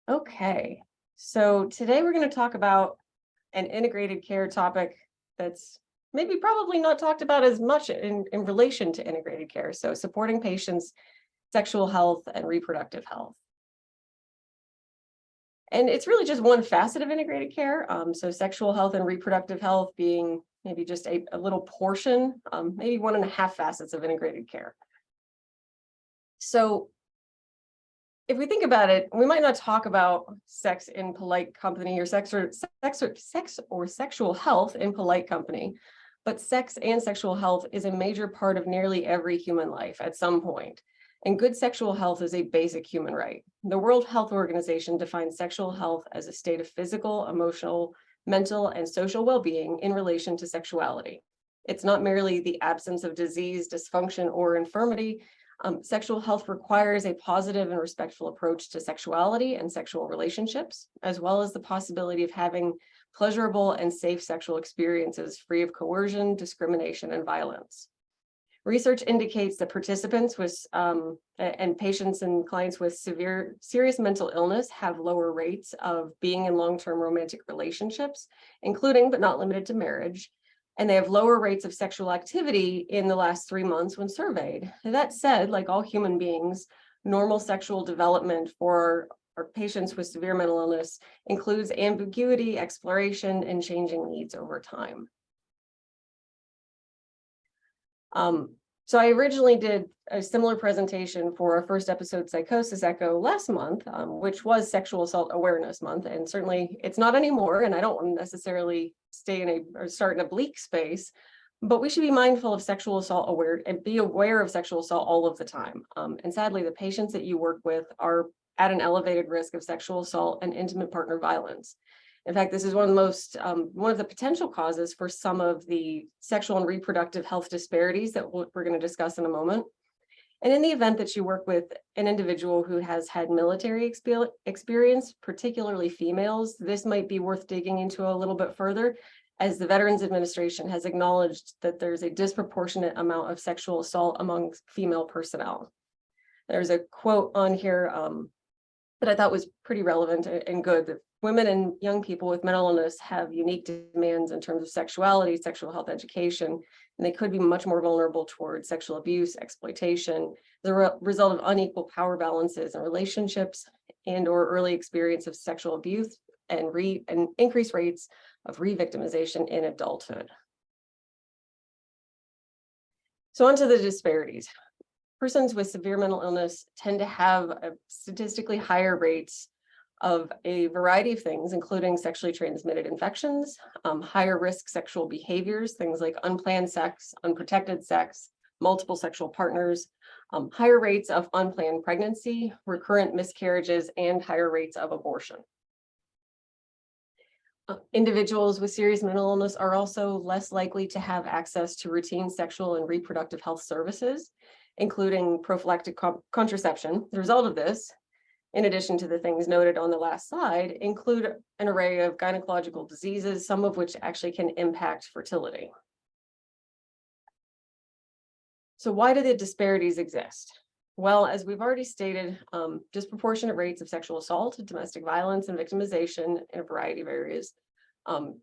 Okay, so today we're going to talk about an integrated care topic that's maybe probably not talked about as much in relation to integrated care. So supporting patients' sexual health and reproductive health. And it's really just one facet of integrated care. So sexual health and reproductive health being maybe just a little portion, maybe 1.5 facets of integrated care. So if we think about it, we might not talk about sex in polite company or sex or sexual health in polite company, but sex and sexual health is a major part of nearly every human life at some point. And good sexual health is a basic human right. The World Health Organization defines sexual health as a state of physical, emotional, mental, and social well-being in relation to sexuality. It's not merely the absence of disease, dysfunction, or infirmity. Sexual health requires a positive and respectful approach to sexuality and sexual relationships, as well as the possibility of having pleasurable and safe sexual experiences free of coercion, discrimination, and violence. Research indicates that participants with and patients and clients with serious mental illness have lower rates of being in long-term romantic relationships, including but not limited to marriage, and they have lower rates of sexual activity in the last 3 months when surveyed. That said, like all human beings, normal sexual development for our patients with severe mental illness includes ambiguity, exploration, and changing needs over time. So I originally did a similar presentation for our first episode, Psychosis Echo, last month, which was Sexual Assault Awareness Month. And certainly it's not anymore, and I don't want to necessarily start in a bleak space, but we should be mindful of sexual assault and be aware of sexual assault all of the time. And sadly, the patients that you work with are at an elevated risk of sexual assault and intimate partner violence. In fact, this is one of the potential causes for some of the sexual and reproductive health disparities that we're going to discuss in a moment. And in the event that you work with an individual who has had military experience, particularly females, this might be worth digging into a little bit further, as the Veterans Administration has acknowledged that there's a disproportionate amount of sexual assault among female personnel. There's a quote on here that I thought was pretty relevant and good, that women and young people with mental illness have unique demands in terms of sexuality, sexual health education, and they could be much more vulnerable towards sexual abuse, exploitation, the result of unequal power balances in relationships and/or early experience of sexual abuse and increased rates of re-victimization in adulthood. So onto the disparities. Persons with severe mental illness tend to have statistically higher rates of a variety of things, including sexually transmitted infections, higher risk sexual behaviors, things like unplanned sex, unprotected sex, multiple sexual partners, higher rates of unplanned pregnancy, recurrent miscarriages, and higher rates of abortion. Individuals with serious mental illness are also less likely to have access to routine sexual and reproductive health services, including prophylactic contraception. The result of this, in addition to the things noted on the last slide, include an array of gynecological diseases, some of which actually can impact fertility. So why do the disparities exist? Well, as we've already stated, disproportionate rates of sexual assault, domestic violence, and victimization in a variety of areas.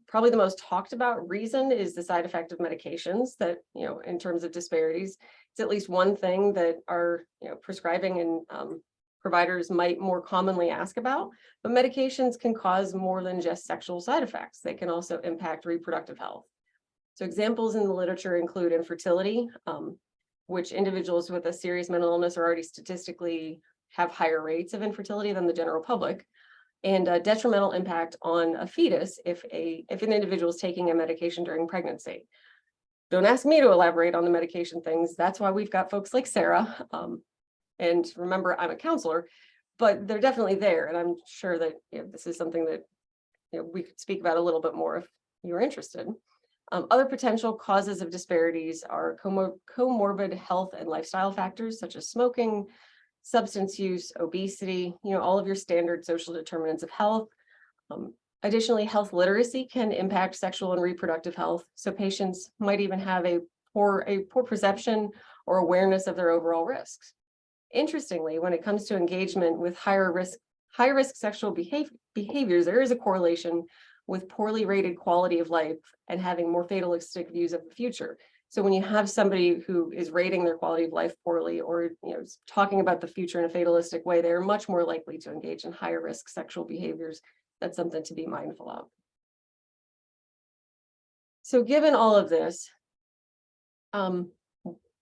Probably the most talked about reason is the side effect of medications that, in terms of disparities, it's at least one thing that our prescribing and providers might more commonly ask about, but medications can cause more than just sexual side effects. They can also impact reproductive health. So examples in the literature include infertility, which individuals with a serious mental illness are already statistically have higher rates of infertility than the general public, and a detrimental impact on a fetus if an individual is taking a medication during pregnancy. Don't ask me to elaborate on the medication things. That's why we've got folks like Sarah. And remember, I'm a counselor, but they're definitely there. And I'm sure that this is something that we could speak about a little bit more if you're interested. Other potential causes of disparities are comorbid health and lifestyle factors such as smoking, substance use, obesity, all of your standard social determinants of health. Additionally, health literacy can impact sexual and reproductive health. So patients might even have a poor perception or awareness of their overall risks. Interestingly, when it comes to engagement with higher high-risk sexual behaviors, there is a correlation with poorly rated quality of life and having more fatalistic views of the future. So when you have somebody who is rating their quality of life poorly, or is talking about the future in a fatalistic way, they're much more likely to engage in higher risk sexual behaviors. That's something to be mindful of. So given all of this,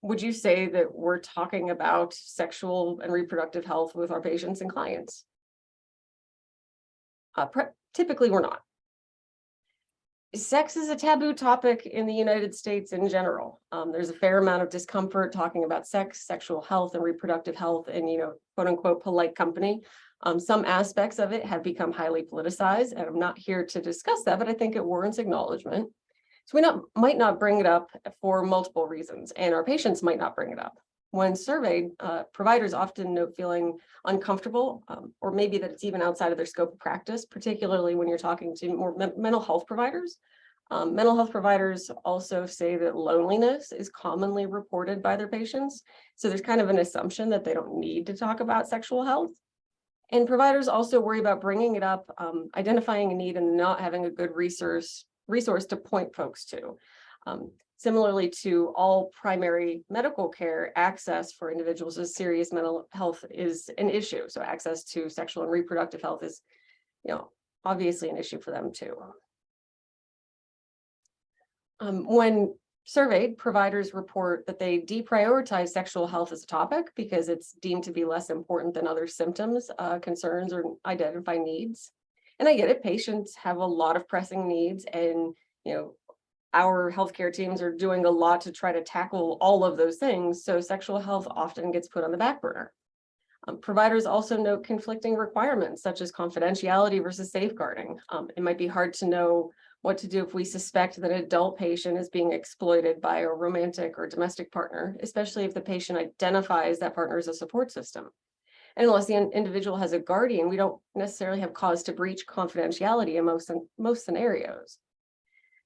would you say that we're talking about sexual and reproductive health with our patients and clients? Typically, we're not. Sex is a taboo topic in the United States in general. There's a fair amount of discomfort talking about sex, sexual health, and reproductive health in, quote unquote, polite company. Some aspects of it have become highly politicized, and I'm not here to discuss that, but I think it warrants acknowledgement. So we might not bring it up for multiple reasons, and our patients might not bring it up. When surveyed, providers often note feeling uncomfortable, or maybe that it's even outside of their scope of practice, particularly when you're talking to more mental health providers. Mental health providers also say that loneliness is commonly reported by their patients. So there's kind of an assumption that they don't need to talk about sexual health. And providers also worry about bringing it up, identifying a need, and not having a good resource to point folks to. Similarly to all primary medical care, access for individuals with serious mental health is an issue. So access to sexual and reproductive health is, obviously an issue for them too. When surveyed, providers report that they deprioritize sexual health as a topic because it's deemed to be less important than other symptoms, concerns, or identified needs. And I get it, patients have a lot of pressing needs, and our healthcare teams are doing a lot to try to tackle all of those things. So sexual health often gets put on the back burner. Providers also note conflicting requirements, such as confidentiality versus safeguarding. It might be hard to know what to do if we suspect that an adult patient is being exploited by a romantic or domestic partner, especially if the patient identifies that partner as a support system. And unless the individual has a guardian, we don't necessarily have cause to breach confidentiality in most scenarios.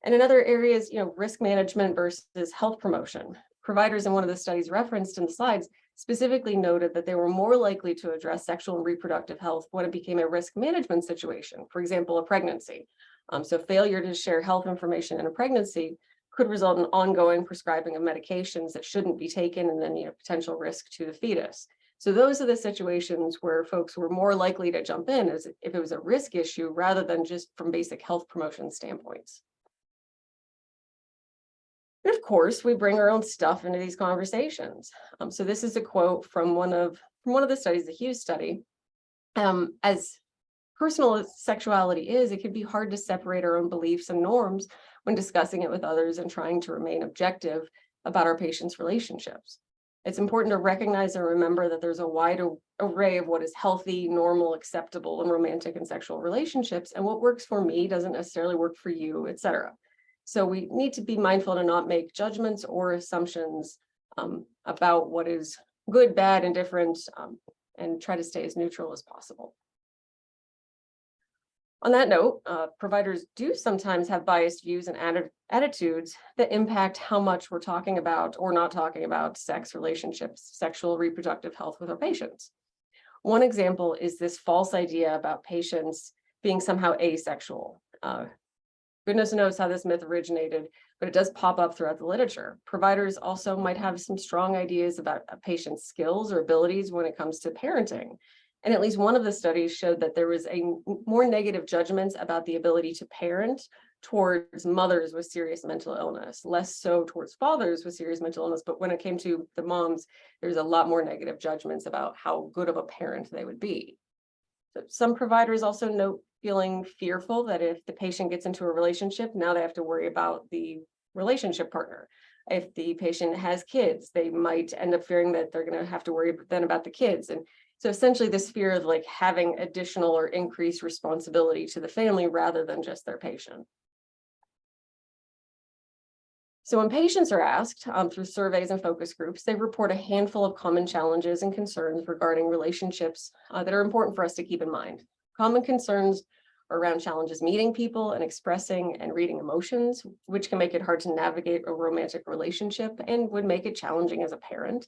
And in other areas, risk management versus health promotion. Providers in one of the studies referenced in the slides specifically noted that they were more likely to address sexual and reproductive health when it became a risk management situation, for example, a pregnancy. So failure to share health information in a pregnancy could result in ongoing prescribing of medications that shouldn't be taken, and then potential risk to the fetus. So those are the situations where folks were more likely to jump in as if it was a risk issue rather than just from basic health promotion standpoints. And of course, we bring our own stuff into these conversations. So this is a quote from one of the studies, the Hughes study. As personal sexuality is, it can be hard to separate our own beliefs and norms when discussing it with others and trying to remain objective about our patients' relationships. It's important to recognize and remember that there's a wide array of what is healthy, normal, acceptable in romantic and sexual relationships, and what works for me doesn't necessarily work for you, etc. So we need to be mindful to not make judgments or assumptions about what is good, bad, and different, and try to stay as neutral as possible. On that note, providers do sometimes have biased views and attitudes that impact how much we're talking about or not talking about sex, relationships, sexual reproductive health with our patients. One example is this false idea about patients being somehow asexual. Goodness knows how this myth originated, but it does pop up throughout the literature. Providers also might have some strong ideas about a patient's skills or abilities when it comes to parenting. And at least one of the studies showed that there was more negative judgments about the ability to parent towards mothers with serious mental illness, less so towards fathers with serious mental illness. But when it came to the moms, there's a lot more negative judgments about how good of a parent they would be. So some providers also note feeling fearful that if the patient gets into a relationship, now they have to worry about the relationship partner. If the patient has kids, they might end up fearing that they're going to have to worry then about the kids. And so essentially this fear of having additional or increased responsibility to the family rather than just their patient. So when patients are asked through surveys and focus groups, they report a handful of common challenges and concerns regarding relationships that are important for us to keep in mind. Common concerns are around challenges meeting people and expressing and reading emotions, which can make it hard to navigate a romantic relationship and would make it challenging as a parent.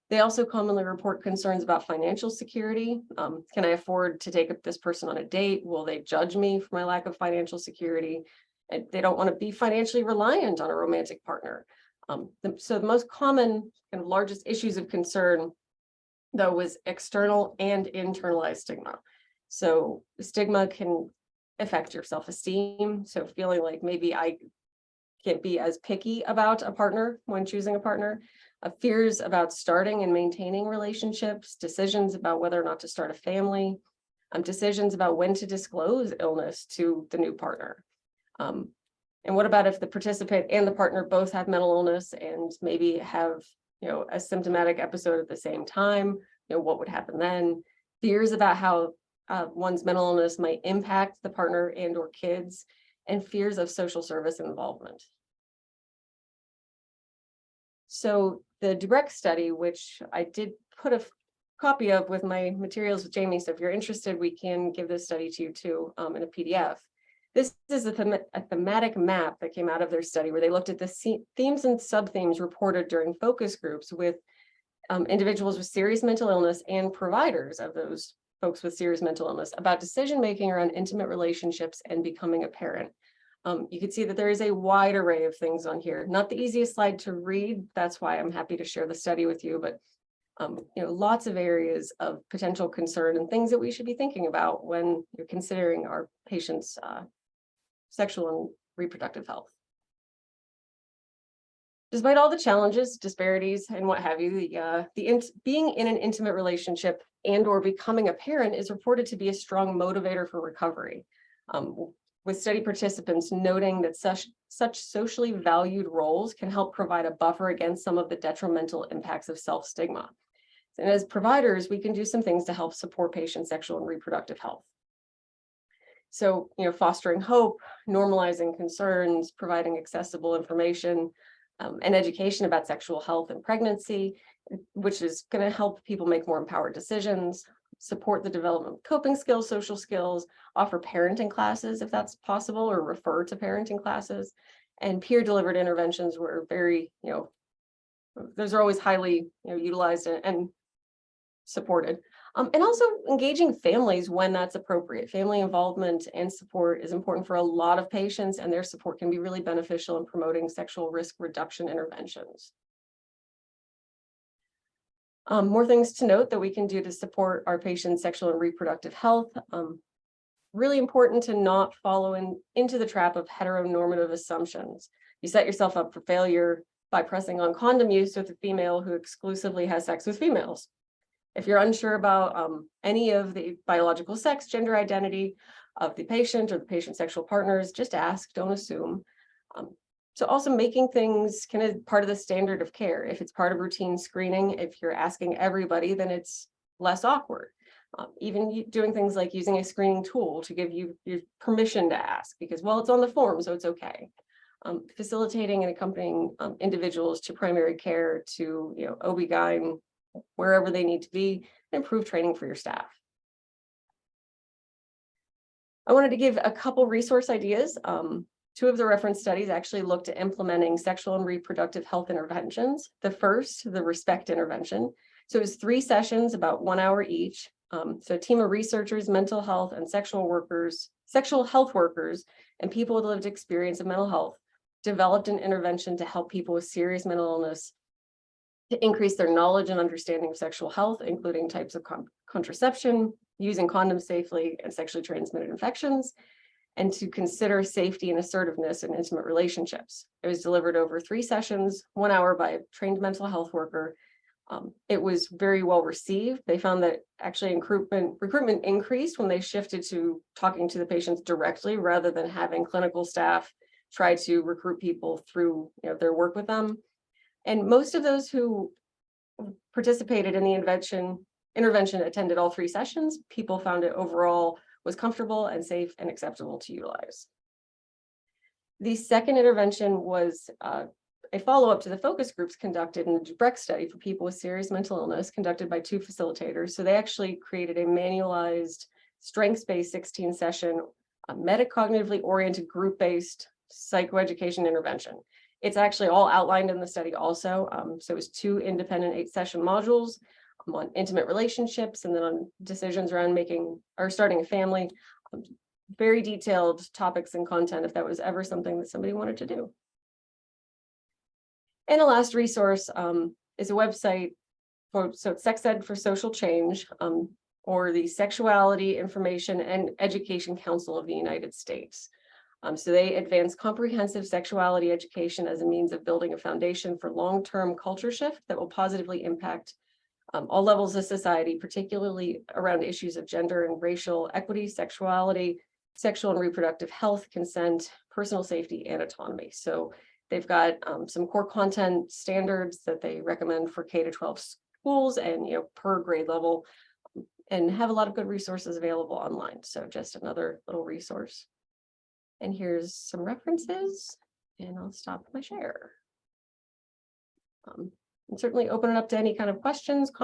They also commonly report concerns about financial security. Can I afford to take this person on a date? Will they judge me for my lack of financial security? And they don't want to be financially reliant on a romantic partner. So the most common kind of largest issues of concern, though, was external and internalized stigma. So stigma can affect your self-esteem. So feeling like maybe I can't be as picky about a partner when choosing a partner, fears about starting and maintaining relationships, decisions about whether or not to start a family, decisions about when to disclose illness to the new partner. And what about if the participant and the partner both have mental illness and maybe have, a symptomatic episode at the same time? What would happen then? Fears about how one's mental illness might impact the partner and or kids, and fears of social service involvement. So the Dubrecht study, which I did put a copy of with my materials with Jamie, so if you're interested, we can give this study to you too in a PDF. This is a thematic map that came out of their study where they looked at the themes and sub-themes reported during focus groups with individuals with serious mental illness and providers of those folks with serious mental illness about decision-making around intimate relationships and becoming a parent. You can see that there is a wide array of things on here. Not the easiest slide to read. That's why I'm happy to share the study with you, but lots of areas of potential concern and things that we should be thinking about when you're considering our patients' sexual and reproductive health. Despite all the challenges, disparities, and what have you, being in an intimate relationship and or becoming a parent is reported to be a strong motivator for recovery, with study participants noting that such socially valued roles can help provide a buffer against some of the detrimental impacts of self-stigma. And as providers, we can do some things to help support patients' sexual and reproductive health. So, fostering hope, normalizing concerns, providing accessible information, and education about sexual health and pregnancy, which is going to help people make more empowered decisions, support the development of coping skills, social skills, offer parenting classes if that's possible, or refer to parenting classes, and peer-delivered interventions were very, those are always highly utilized and supported. And also engaging families when that's appropriate. Family involvement and support is important for a lot of patients, and their support can be really beneficial in promoting sexual risk reduction interventions. More things to note that we can do to support our patients' sexual and reproductive health. Really important to not follow into the trap of heteronormative assumptions. You set yourself up for failure by pressing on condom use with a female who exclusively has sex with females. If you're unsure about any of the biological sex, gender identity of the patient or the patient's sexual partners, just ask, don't assume. So also making things kind of part of the standard of care. If it's part of routine screening, if you're asking everybody, then it's less awkward. Even doing things like using a screening tool to give you your permission to ask, because, well, it's on the form, so it's okay. Facilitating and accompanying individuals to primary care, to OB-GYN, wherever they need to be, and improve training for your staff. I wanted to give a couple resource ideas. Two of the reference studies actually looked at implementing sexual and reproductive health interventions. The first, the RESPECT intervention. So it was 3 sessions, about 1 hour each. So a team of researchers, mental health and sexual health workers, and people with lived experience of mental health developed an intervention to help people with serious mental illness to increase their knowledge and understanding of sexual health, including types of contraception, using condoms safely, and sexually transmitted infections, and to consider safety and assertiveness in intimate relationships. It was delivered over 3 sessions, 1 hour by a trained mental health worker. It was very well received. They found that actually recruitment increased when they shifted to talking to the patients directly rather than having clinical staff try to recruit people through their work with them. And most of those who participated in the intervention attended all 3 sessions. People found it overall was comfortable and safe and acceptable to utilize. The second intervention was a follow-up to the focus groups conducted in the Dubrecht study for people with serious mental illness, conducted by 2 facilitators. So they actually created a manualized, strengths-based 16-session, metacognitively oriented, group-based psychoeducation intervention. It's actually all outlined in the study also. So it was 2 independent 8-session modules on intimate relationships and then on decisions around making or starting a family. Very detailed topics and content if that was ever something that somebody wanted to do. And the last resource is a website so it's Sex Ed for Social Change, or the Sexuality Information and Education Council of the United States. So they advance comprehensive sexuality education as a means of building a foundation for long-term culture shift that will positively impact all levels of society, particularly around issues of gender and racial equity, sexuality, sexual and reproductive health, consent, personal safety, and autonomy. So they've got some core content standards that they recommend for K-12 schools and per grade level, and have a lot of good resources available online. So just another little resource. And here's some references, and I'll stop my share. And certainly open it up to any kind of questions, comments.